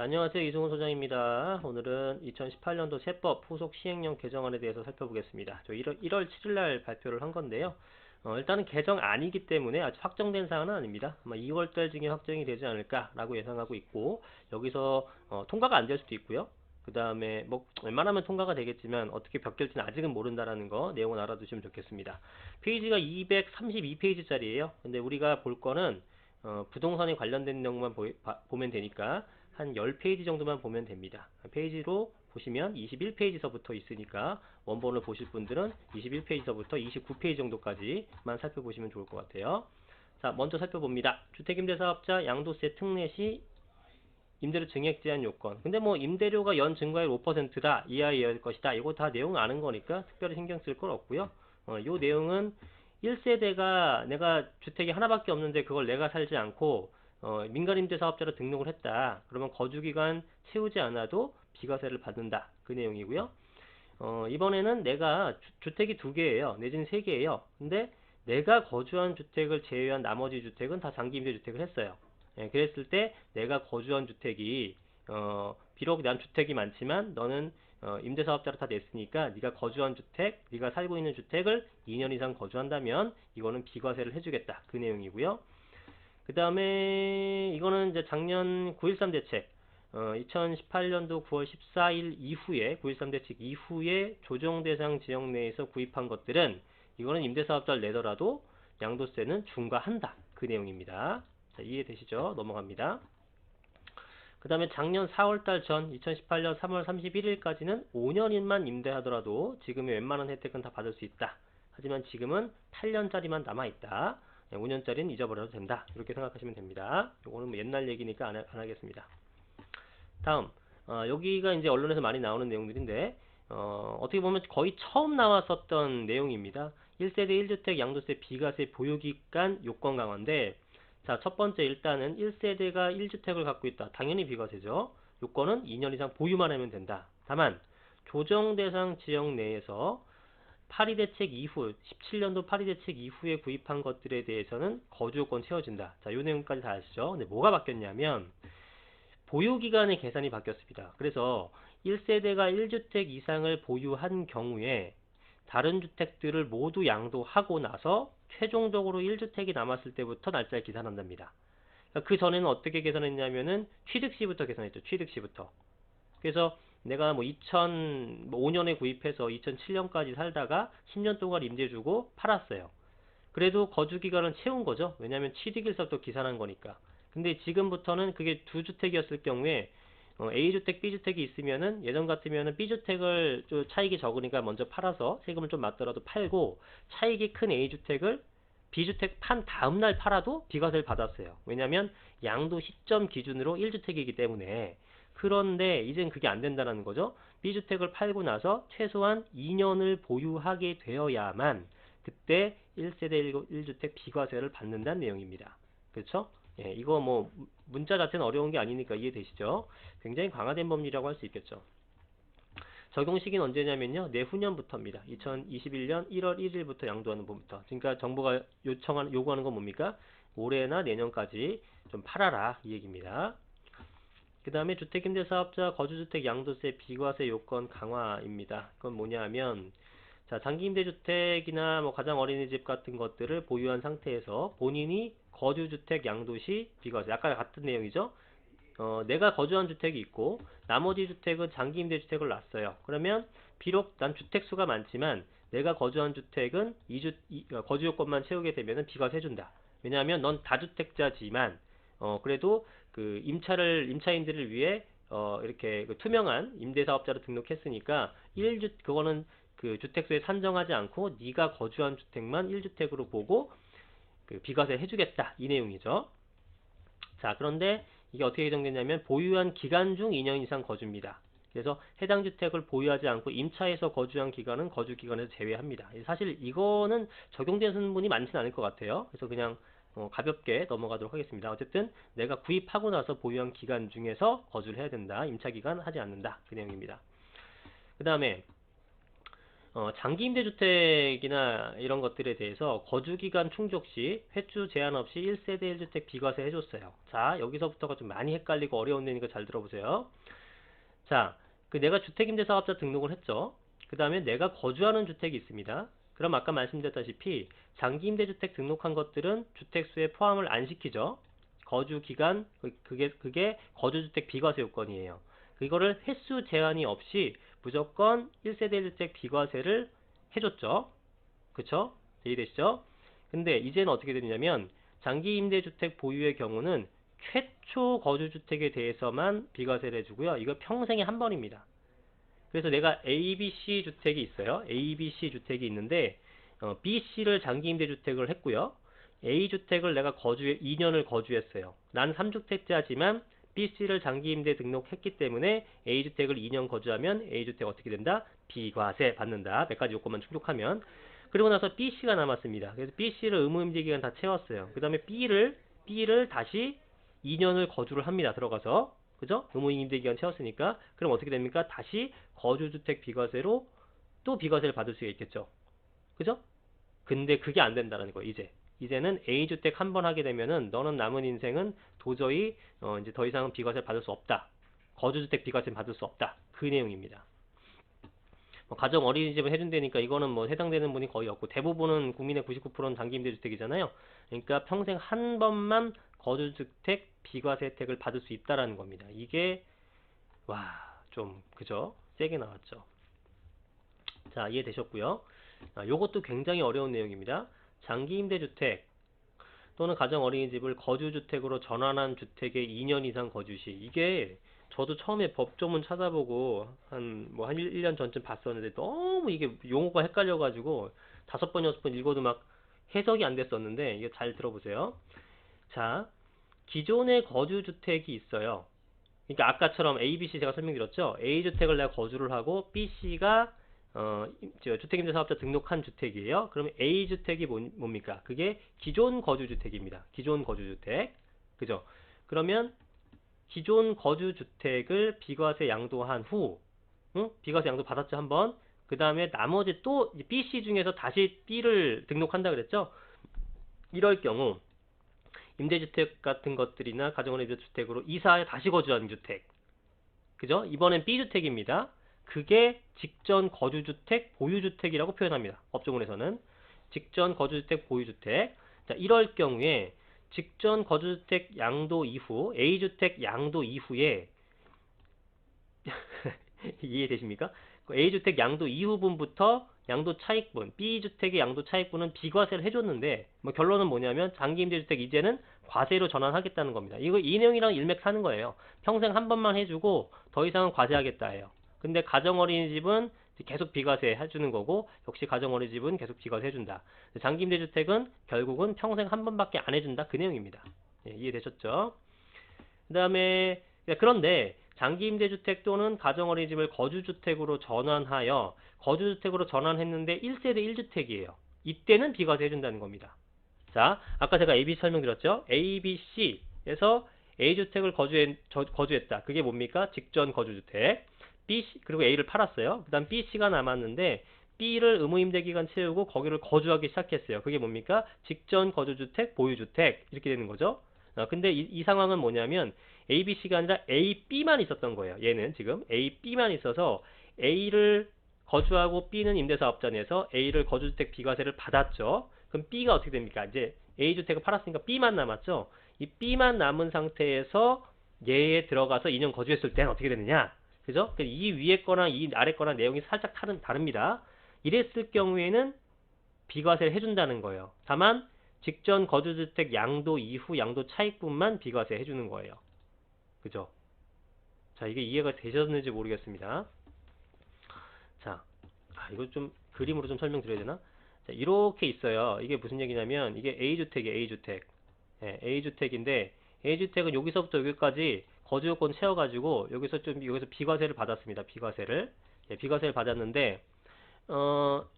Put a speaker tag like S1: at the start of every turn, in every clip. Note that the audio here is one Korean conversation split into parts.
S1: 안녕하세요. 이승훈 소장입니다. 오늘은 2018년도 세법 후속 시행령 개정안에 대해서 살펴보겠습니다. 저 1월 7일 날 발표를 한 건데요. 일단은 개정안이기 때문에 아직 확정된 사안은 아닙니다. 아마 2월달 중에 확정이 되지 않을까라고 예상하고 있고, 여기서 통과가 안 될 수도 있고요. 그 다음에 뭐 웬만하면 통과가 되겠지만 어떻게 바뀔지는 아직은 모른다라는 거 내용은 알아두시면 좋겠습니다. 페이지가 232페이지짜리예요. 근데 우리가 볼 거는 부동산에 관련된 내용만 보면 되니까 한 10페이지 정도만 보면 됩니다. 페이지로 보시면 21페이지서부터 있으니까 원본을 보실 분들은 21페이지서부터 29페이지 정도까지만 살펴보시면 좋을 것 같아요. 자, 먼저 살펴봅니다. 주택임대사업자 양도세 특례 시 임대료 증액 제한 요건. 근데 뭐 임대료가 연 증가율 5%다 이하일 것이다. 이거 다 내용 아는 거니까 특별히 신경 쓸 건 없고요. 요 내용은 1세대가 내가 주택이 하나밖에 없는데 그걸 내가 살지 않고 민간임대사업자로 등록을 했다. 그러면 거주기간 채우지 않아도 비과세를 받는다. 그 내용이고요. 이번에는 내가 주택이 2개예요. 내지는 3개예요. 근데 내가 거주한 주택을 제외한 나머지 주택은 다 장기임대주택을 했어요. 그랬을 때 내가 거주한 주택이 비록 난 주택이 많지만 너는 임대사업자로 다 냈으니까 네가 거주한 주택, 네가 살고 있는 주택을 2년 이상 거주한다면 이거는 비과세를 해주겠다. 그 내용이고요. 그 다음에 이거는 이제 작년 9.13 대책 2018년도 9월 14일 이후에 9.13 대책 이후에 조정 대상 지역 내에서 구입한 것들은 이거는 임대사업자를 내더라도 양도세는 중과한다. 그 내용입니다. 자, 이해되시죠? 넘어갑니다. 그 다음에 작년 4월달 전 2018년 3월 31일까지는 5년인만 임대하더라도 지금의 웬만한 혜택은 다 받을 수 있다. 하지만 지금은 8년짜리만 남아있다. 5년짜리는 잊어버려도 된다. 이렇게 생각하시면 됩니다. 이거는 뭐 옛날 얘기니까 안 하겠습니다. 다음 여기가 이제 언론에서 많이 나오는 내용들인데 어떻게 보면 거의 처음 나왔었던 내용입니다. 1세대 1주택 양도세 비과세 보유기간 요건 강화인데, 자, 첫 번째 일단은 1세대가 1주택을 갖고 있다. 당연히 비과세죠. 요건은 2년 이상 보유만 하면 된다. 다만 조정 대상 지역 내에서 파리 대책 이후 17년도 파리 대책 이후에 구입한 것들에 대해서는 거주 요건 채워진다. 자, 요 내용까지 다 아시죠? 근데 뭐가 바뀌었냐면 보유기간의 계산이 바뀌었습니다. 그래서 1세대가 1주택 이상을 보유한 경우에 다른 주택들을 모두 양도하고 나서 최종적으로 1주택이 남았을 때부터 날짜를 계산한답니다. 그 전에는 어떻게 계산했냐면은 취득시부터 계산했죠. 취득시부터. 그래서 내가 뭐 2005년에 구입해서 2007년까지 살다가 10년 동안 임대주고 팔았어요. 그래도 거주기간은 채운 거죠. 왜냐하면 취득일서부터 계산한 거니까. 근데 지금부터는 그게 2주택이었을 경우에 A주택, B주택이 있으면은 예전 같으면은 B주택을 좀 차익이 적으니까 먼저 팔아서 세금을 좀 맞더라도 팔고, 차익이 큰 A주택을 B주택 판 다음날 팔아도 비과세를 받았어요. 왜냐면 양도 시점 기준으로 1주택이기 때문에. 그런데 이젠 그게 안 된다는 거죠. B주택을 팔고 나서 최소한 2년을 보유하게 되어야만 그때 1세대 1주택 비과세를 받는다는 내용입니다. 그렇죠? 예, 이거 뭐 문자 자체는 어려운 게 아니니까 이해되시죠? 굉장히 강화된 법률이라고 할 수 있겠죠. 적용 시기는 언제냐면요. 내후년부터입니다. 2021년 1월 1일부터 양도하는 부분부터. 그러니까 정부가 요구하는 건 뭡니까? 올해나 내년까지 좀 팔아라 이 얘기입니다. 그 다음에 주택임대사업자 거주주택 양도세 비과세 요건 강화입니다. 그건 뭐냐 하면, 자, 장기임대주택이나 뭐 가장어린이집 같은 것들을 보유한 상태에서 본인이 거주주택 양도시 비과세, 아까 같은 내용이죠. 내가 거주한 주택이 있고 나머지 주택은 장기임대주택을 놨어요. 그러면 비록 난 주택수가 많지만 내가 거주한 주택은 거주요건만 채우게 되면 비과세 해준다. 왜냐하면 넌 다주택자지만 그래도 그 임차인들을 위해 이렇게 그 투명한 임대사업자로 등록했으니까 그거는 그 주택수에 산정하지 않고 네가 거주한 주택만 1주택으로 보고 그 비과세 해주겠다 이 내용이죠. 자, 그런데 이게 어떻게 개정됐냐면 보유한 기간 중 2년 이상 거주입니다. 그래서 해당 주택을 보유하지 않고 임차해서 거주한 기간은 거주 기간에서 제외합니다. 사실 이거는 적용되는 분이 많지는 않을 것 같아요. 그래서 그냥 가볍게 넘어가도록 하겠습니다. 어쨌든 내가 구입하고 나서 보유한 기간 중에서 거주를 해야 된다. 임차 기간 하지 않는다. 그 내용입니다. 그 다음에 장기 임대주택이나 이런 것들에 대해서 거주기간 충족 시 회주 제한 없이 1세대 1주택 비과세 해줬어요. 자, 여기서부터가 좀 많이 헷갈리고 어려운 데니까 잘 들어보세요. 자, 그 내가 주택임대사업자 등록을 했죠. 그 다음에 내가 거주하는 주택이 있습니다. 그럼 아까 말씀드렸다시피 장기임대주택 등록한 것들은 주택수에 포함을 안 시키죠. 거주기간, 그게 거주주택 비과세 요건이에요. 이거를 횟수 제한이 없이 무조건 1세대 1주택 비과세를 해줬죠. 그쵸? 이해되시죠? 근데 이제는 어떻게 되냐면 장기임대주택 보유의 경우는 최초 거주주택에 대해서만 비과세를 해주고요. 이거 평생에 한 번입니다. 그래서 내가 A, B, C 주택이 있어요. A, B, C 주택이 있는데 B, C를 장기임대주택을 했고요. A 주택을 내가 2년을 거주했어요. 난 3주택자지만 B, C를 장기임대 등록했기 때문에 A 주택을 2년 거주하면 A 주택 어떻게 된다? 비과세 받는다. 몇 가지 요건만 충족하면. 그리고 나서 B, C가 남았습니다. 그래서 B, C를 의무임대 기간 다 채웠어요. 그 다음에 B를 다시 2년을 거주를 합니다. 들어가서. 그죠? 의무임대 기간 채웠으니까. 그럼 어떻게 됩니까? 다시 거주주택 비과세로 또 비과세를 받을 수가 있겠죠. 그죠? 근데 그게 안 된다는 거예요, 이제. 이제는 A주택 한 번 하게 되면은 너는 남은 인생은 도저히 이제 더 이상은 비과세를 받을 수 없다. 거주주택 비과세를 받을 수 없다. 그 내용입니다. 가정 어린이집을 해준다니까 이거는 뭐 해당되는 분이 거의 없고 대부분은 국민의 99%는 장기임대주택이잖아요. 그러니까 평생 한 번만 거주주택 비과세 혜택을 받을 수 있다라는 겁니다. 이게 좀 그죠? 세게 나왔죠. 자, 이해되셨고요. 요것도 굉장히 어려운 내용입니다. 장기임대주택 또는 가정어린이집을 거주주택으로 전환한 주택에 2년 이상 거주 시 이게 저도 처음에 법조문 찾아보고 한 1년 전쯤 봤었는데 너무 이게 용어가 헷갈려가지고 5번, 6번 읽어도 막 해석이 안 됐었는데 이거 잘 들어보세요. 자, 기존의 거주주택이 있어요. 그러니까 아까처럼 A, B, C 제가 설명드렸죠. A주택을 내가 거주를 하고 BC가 주택임대사업자 등록한 주택이에요. 그러면 A주택이 뭡니까? 그게 기존 거주주택입니다. 기존 거주주택. 그죠? 그러면 기존 거주주택을 비과세 양도한 후, 비과세 양도 받았죠, 한번. 그 다음에 나머지 또 BC 중에서 다시 B를 등록한다 그랬죠? 이럴 경우 임대주택 같은 것들이나 가정어린이주택으로 이사해 다시 거주하는 주택. 그죠? 이번엔 B주택입니다. 그게 직전 거주주택 보유주택이라고 표현합니다. 법조문에서는 직전 거주주택 보유주택. 자, 이럴 경우에 직전 거주주택 양도 이후 A주택 양도 이후에 이해되십니까? A주택 양도 이후분부터 양도 차익분, B주택의 양도 차익분은 비과세를 해줬는데 결론은 뭐냐면 장기임대주택 이제는 과세로 전환하겠다는 겁니다. 이 내용이랑 일맥하는 거예요. 평생 한 번만 해주고 더 이상은 과세하겠다예요. 근데 가정어린이집은 계속 비과세 해주는 거고 역시 가정어린이집은 계속 비과세 해준다. 장기임대주택은 결국은 평생 한 번밖에 안 해준다. 그 내용입니다. 예, 이해되셨죠? 그 다음에 그런데 장기임대주택 또는 가정어린이집을 거주주택으로 전환하여 거주주택으로 전환했는데 1세대 1주택이에요. 이때는 비과세 해준다는 겁니다. 자, 아까 제가 A, B 설명드렸죠? A, B, C에서 A주택을 거주했다. 그게 뭡니까? 직전 거주주택. B, 그리고 A를 팔았어요. 그 다음 B, C가 남았는데 B를 의무임대기간 채우고 거기를 거주하기 시작했어요. 그게 뭡니까? 직전 거주주택, 보유주택 이렇게 되는 거죠. 근데 이 상황은 뭐냐면 A, B, C가 아니라 A, B만 있었던 거예요. 얘는 지금 A, B만 있어서 A를 거주하고 B는 임대사업자 내서 A를 거주주택 비과세를 받았죠. 그럼 B가 어떻게 됩니까? 이제 A주택을 팔았으니까 B만 남았죠. 이 B만 남은 상태에서 얘에 들어가서 2년 거주했을 때는 어떻게 되느냐? 그죠? 이 위에 거랑 이 아래 거랑 내용이 살짝 다릅니다. 이랬을 경우에는 비과세를 해준다는 거예요. 다만 직전 거주주택 양도 이후 양도 차익분만 비과세 해주는 거예요. 그죠? 자, 이게 이해가 되셨는지 모르겠습니다. 자, 이거 좀 그림으로 좀 설명드려야 되나? 자, 이렇게 있어요. 이게 무슨 얘기냐면 이게 A주택이에요. A주택. 예, A주택인데 A주택은 여기서부터 여기까지 거주요건 채워가지고 여기서 비과세를 받았습니다. 비과세를. 예, 비과세를 받았는데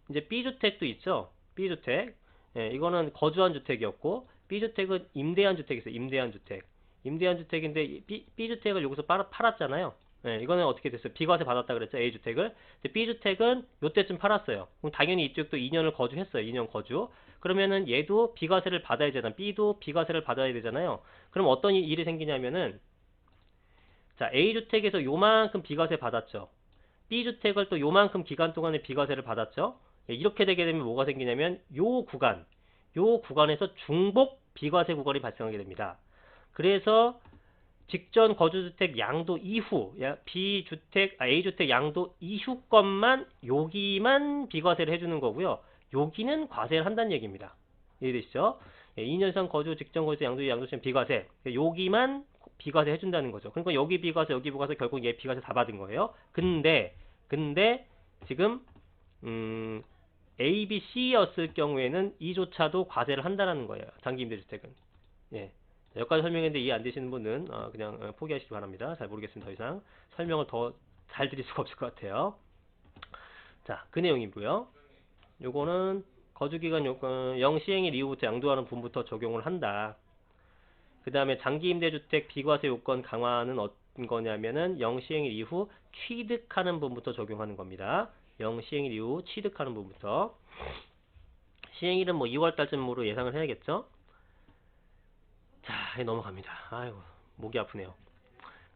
S1: 이제 B주택도 있죠. B주택. 예, 이거는 거주한 주택이었고 B주택은 임대한 주택이 있어요. 임대한 주택. 임대한 주택인데 B주택을 여기서 팔았잖아요. 예, 이거는 어떻게 됐어요? 비과세 받았다 그랬죠? A주택을. 근데 B주택은 요때쯤 팔았어요. 그럼 당연히 이쪽도 2년을 거주했어요. 2년 거주. 그러면은 얘도 비과세를 받아야 되잖아. B도 비과세를 받아야 되잖아요. 그럼 어떤 일이 생기냐면은, 자, A주택에서 요만큼 비과세 받았죠. B주택을 또 요만큼 기간 동안에 비과세를 받았죠. 예, 이렇게 되게 되면 뭐가 생기냐면 요 구간에서 중복 비과세 구간이 발생하게 됩니다. 그래서 직전 거주주택 양도 이후 A주택 양도 이후 것만 여기만 비과세를 해주는 거고요. 여기는 과세를 한다는 얘기입니다. 이해되시죠? 예, 2년 이상 거주 직전 거주 양도시험 비과세 여기만 비과세 해준다는 거죠. 그러니까 여기 비과세 여기 비과세 결국 얘 비과세 다 받은 거예요. 근데 지금 A, B, C였을 경우에는 이조차도 과세를 한다는 거예요. 장기 임대주택은. 예. 여기까지 설명했는데 이해 안 되시는 분은 그냥 포기하시기 바랍니다. 잘 모르겠습니다. 더 이상 설명을 더 잘 드릴 수가 없을 것 같아요. 자, 그 내용이고요. 요거는 거주기간 요건 영시행일 이후부터 양도하는 분부터 적용을 한다. 그 다음에 장기임대주택 비과세 요건 강화는 어떤 거냐면은 영시행일 이후 취득하는 분부터 적용하는 겁니다. 영시행일 이후 취득하는 분부터. 시행일은 뭐 2월달쯤으로 예상을 해야겠죠? 자, 넘어갑니다. 아이고, 목이 아프네요.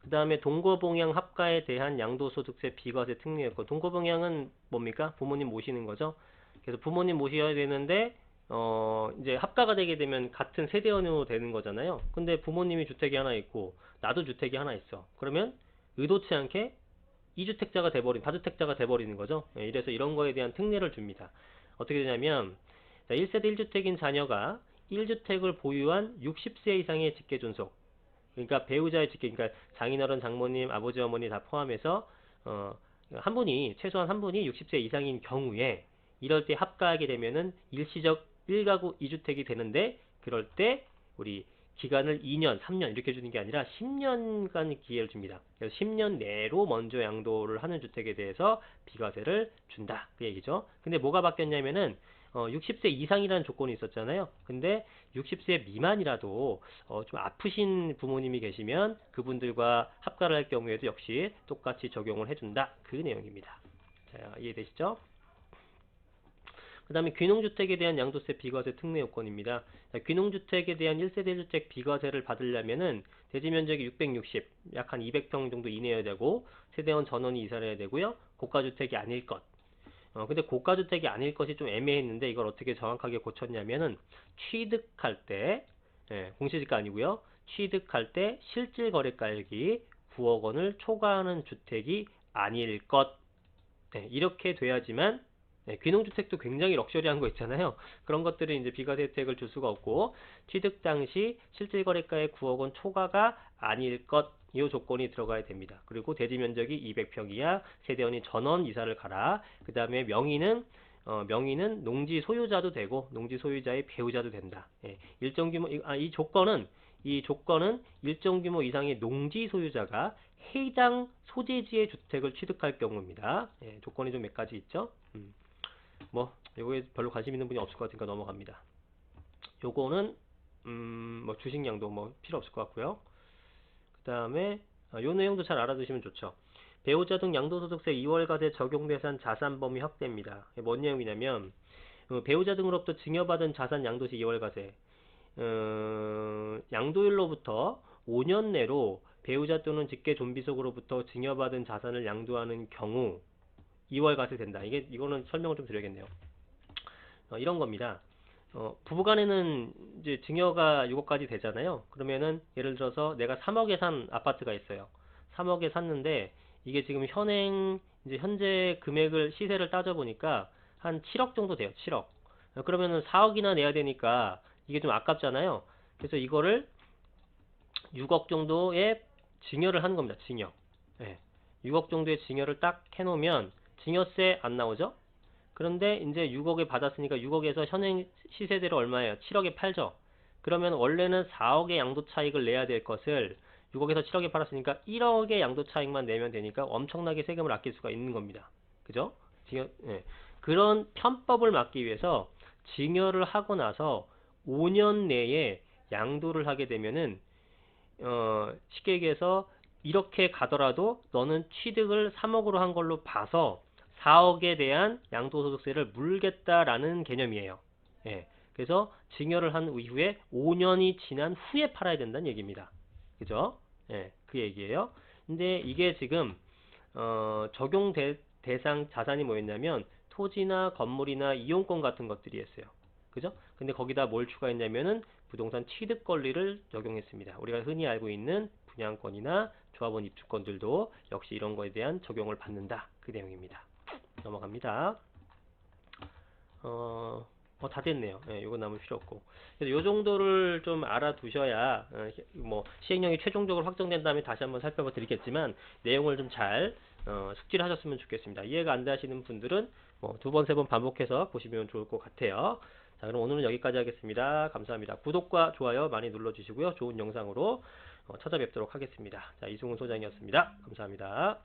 S1: 그 다음에 동거봉양 합가에 대한 양도소득세 비과세 특례였고, 동거봉양은 뭡니까? 부모님 모시는 거죠. 그래서 부모님 모셔야 되는데 이제 합가가 되게 되면 같은 세대원으로 되는 거잖아요. 근데 부모님이 주택이 하나 있고 나도 주택이 하나 있어. 그러면 의도치 않게 다주택자가 돼버리는 거죠. 예, 이래서 이런 거에 대한 특례를 줍니다. 어떻게 되냐면, 자, 1세대 1주택인 자녀가 1주택을 보유한 60세 이상의 직계존속, 그러니까 배우자의 직계, 그러니까 장인어른, 장모님, 아버지, 어머니 다 포함해서 최소한 한 분이 60세 이상인 경우에 이럴 때 합가하게 되면은 일시적 1가구 2주택이 되는데, 그럴 때 우리 기간을 2년, 3년 이렇게 주는 게 아니라 10년간 기회를 줍니다. 그래서 10년 내로 먼저 양도를 하는 주택에 대해서 비과세를 준다. 그 얘기죠. 근데 뭐가 바뀌었냐면은 60세 이상이라는 조건이 있었잖아요. 근데 60세 미만이라도 좀 아프신 부모님이 계시면 그분들과 합가를 할 경우에도 역시 똑같이 적용을 해준다. 그 내용입니다. 자, 이해되시죠? 그 다음에 귀농주택에 대한 양도세 비과세 특례 요건입니다. 자, 귀농주택에 대한 1세대 1주택 비과세를 받으려면은 대지면적이 660, 약 한 200평 정도 이내여야 되고, 세대원 전원이 이사를 해야 되고요. 고가주택이 아닐 것. 근데 고가주택이 아닐 것이 좀 애매했는데 이걸 어떻게 정확하게 고쳤냐면은 취득할 때, 공시지가 아니고요. 취득할 때 실질거래가액이 9억 원을 초과하는 주택이 아닐 것. 이렇게 돼야지만, 귀농주택도 굉장히 럭셔리한 거 있잖아요. 그런 것들은 이제 비과세 혜택을 줄 수가 없고, 취득 당시 실질거래가의 9억 원 초과가 아닐 것, 이 조건이 들어가야 됩니다. 그리고 대지 면적이 200평 이하, 세대원이 전원 이사를 가라. 그 다음에 명의는 농지 소유자도 되고 농지 소유자의 배우자도 된다. 일정 규모 이 조건은 일정 규모 이상의 농지 소유자가 해당 소재지의 주택을 취득할 경우입니다. 조건이 좀 몇 가지 있죠. 뭐 요거에 별로 관심 있는 분이 없을 것 같으니까 넘어갑니다. 요거는 뭐 주식량도 뭐 필요 없을 것 같고요. 그 다음에 요 내용도 잘 알아두시면 좋죠. 배우자 등 양도소득세 2월과세 적용 대상 자산 범위 확대입니다. 뭔 내용이냐면 배우자 등으로부터 증여받은 자산 양도시 2월과세, 양도일로부터 5년 내로 배우자 또는 직계 존비속으로부터 증여받은 자산을 양도하는 경우 2월과세 된다. 이거는 설명을 좀 드려야겠네요. 이런 겁니다. 부부간에는 이제 증여가 6억까지 되잖아요. 그러면은 예를 들어서 내가 3억에 산 아파트가 있어요. 3억에 샀는데 이게 지금 현재 금액을 시세를 따져보니까 한 7억 정도 돼요. 7억. 그러면은 4억이나 내야 되니까 이게 좀 아깝잖아요. 그래서 이거를 6억 정도의 증여를 하는 겁니다. 증여. 6억 정도의 증여를 딱 해놓으면 증여세 안 나오죠? 그런데 이제 6억에 받았으니까 6억에서 현행 시세대로 얼마예요? 7억에 팔죠. 그러면 원래는 4억의 양도 차익을 내야 될 것을 6억에서 7억에 팔았으니까 1억의 양도 차익만 내면 되니까 엄청나게 세금을 아낄 수가 있는 겁니다. 그죠? 그런 편법을 막기 위해서 증여를 하고 나서 5년 내에 양도를 하게 되면은 쉽게 얘기해서 이렇게 가더라도 너는 취득을 3억으로 한 걸로 봐서 4억에 대한 양도소득세를 물겠다라는 개념이에요. 예. 그래서 증여를 한 이후에 5년이 지난 후에 팔아야 된다는 얘기입니다. 그죠? 예, 그 얘기예요. 근데 이게 지금 적용 대상 자산이 뭐였냐면 토지나 건물이나 이용권 같은 것들이었어요. 그죠? 근데 거기다 뭘 추가했냐면은 부동산 취득 권리를 적용했습니다. 우리가 흔히 알고 있는 분양권이나 조합원 입주권들도 역시 이런 거에 대한 적용을 받는다. 그 내용입니다. 넘어갑니다. 다 됐네요. 예, 요거 남을 필요 없고. 그래서 요 정도를 좀 알아두셔야, 뭐, 시행령이 최종적으로 확정된 다음에 다시 한번 살펴봐 드리겠지만, 내용을 좀 잘, 숙지를 하셨으면 좋겠습니다. 이해가 안 되시는 분들은, 뭐, 두 번, 세 번 반복해서 보시면 좋을 것 같아요. 자, 그럼 오늘은 여기까지 하겠습니다. 감사합니다. 구독과 좋아요 많이 눌러주시고요. 좋은 영상으로 찾아뵙도록 하겠습니다. 자, 이승훈 소장이었습니다. 감사합니다.